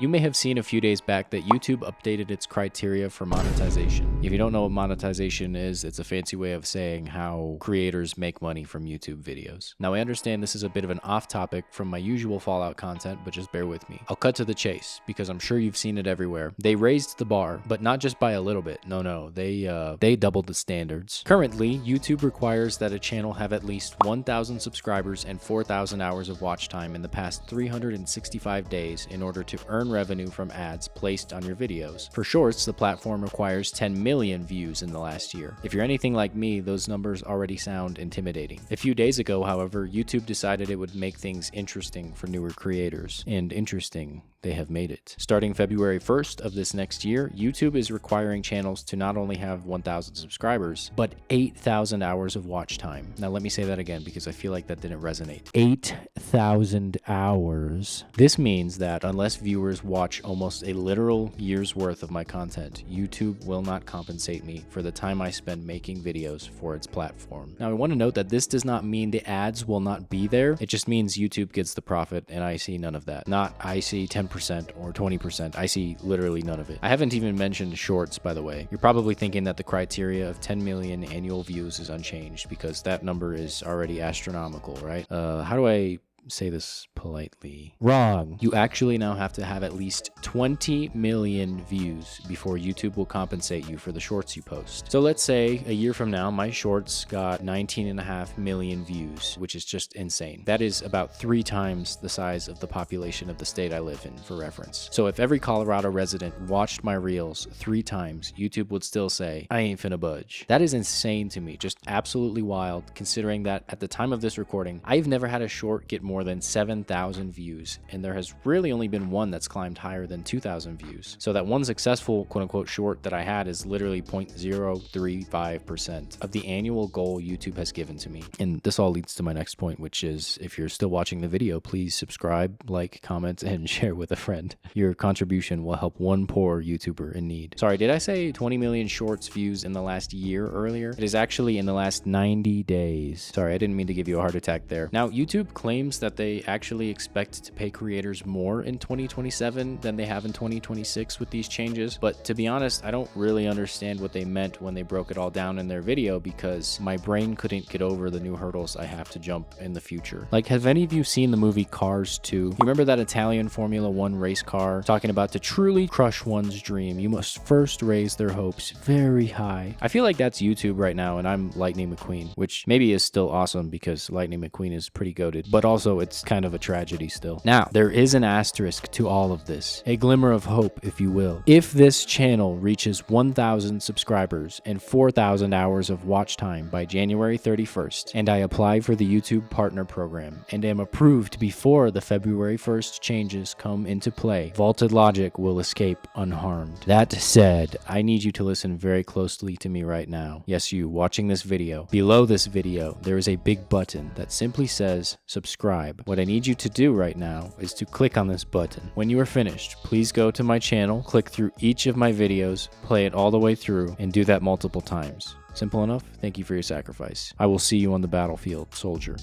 You may have seen a few days back that YouTube updated its criteria for monetization. If you don't know what monetization is, it's a fancy way of saying how creators make money from YouTube videos. Now, I understand this is a bit of an off topic from my usual Fallout content, but just bear with me. I'll cut to the chase because I'm sure you've seen it everywhere. They raised the bar, but not just by a little bit. No, they doubled the standards. Currently, YouTube requires that a channel have at least 1,000 subscribers and 4,000 hours of watch time in the past 365 days in order to earn revenue from ads placed on your videos. For shorts, the platform requires 10 million views in the last year. If you're anything like me, those numbers already sound intimidating. A few days ago, however, YouTube decided it would make things interesting for newer creators. And interesting, they have made it. Starting February 1st of this next year, YouTube is requiring channels to not only have 1,000 subscribers, but 8,000 hours of watch time. Now, let me say that again because I feel like that didn't resonate. 8,000 hours. This means that unless viewers watch almost a literal year's worth of my content, YouTube will not compensate me for the time I spend making videos for its platform. Now, I want to note that this does not mean the ads will not be there. It just means YouTube gets the profit and I see none of that. Not I see 10% or 20%. I see literally none of it. I haven't even mentioned shorts, by the way. You're probably thinking that the criteria of 10 million annual views is unchanged because that number is already astronomical, right? How do I say this politely? Wrong. You actually now have to have at least 20 million views before YouTube will compensate you for the shorts you post. So let's say a year from now, my shorts got 19.5 million views, which is just insane. That is about 3 times the size of the population of the state I live in, for reference. So if every Colorado resident watched my reels 3 times, YouTube would still say, I ain't finna budge. That is insane to me, just absolutely wild, considering that at the time of this recording, I've never had a short get more than 7,000 views, and there has really only been one that's climbed higher than 2,000 views. So that one successful quote-unquote short that I had is literally 0.035% of the annual goal YouTube has given to me. And this all leads to my next point, which is if you're still watching the video, please subscribe, like, comment, and share with a friend. Your contribution will help one poor YouTuber in need. Sorry, did I say 20 million shorts views in the last year earlier? It is actually in the last 90 days. Sorry, I didn't mean to give you a heart attack there. Now, YouTube claims that they actually expect to pay creators more in 2027 than they have in 2026 with these changes, but to be honest, I don't really understand what they meant when they broke it all down in their video because my brain couldn't get over the new hurdles I have to jump in the future. Like, have any of you seen the movie Cars 2? You remember that Italian Formula 1 race car talking about to truly crush one's dream, you must first raise their hopes very high. I feel like that's YouTube right now, and I'm Lightning McQueen, which maybe is still awesome because Lightning McQueen is pretty goated, but also it's kind of a tragedy still. Now, there is an asterisk to all of this, a glimmer of hope, if you will. If this channel reaches 1,000 subscribers and 4,000 hours of watch time by January 31st, and I apply for the YouTube Partner Program and am approved before the February 1st changes come into play, Vaulted Logic will escape unharmed. That said, I need you to listen very closely to me right now. Yes, you watching this video. Below this video, there is a big button that simply says subscribe. What I need you to do right now is to click on this button. When you are finished, please go to my channel, click through each of my videos, play it all the way through, and do that multiple times. Simple enough? Thank you for your sacrifice. I will see you on the battlefield, soldier.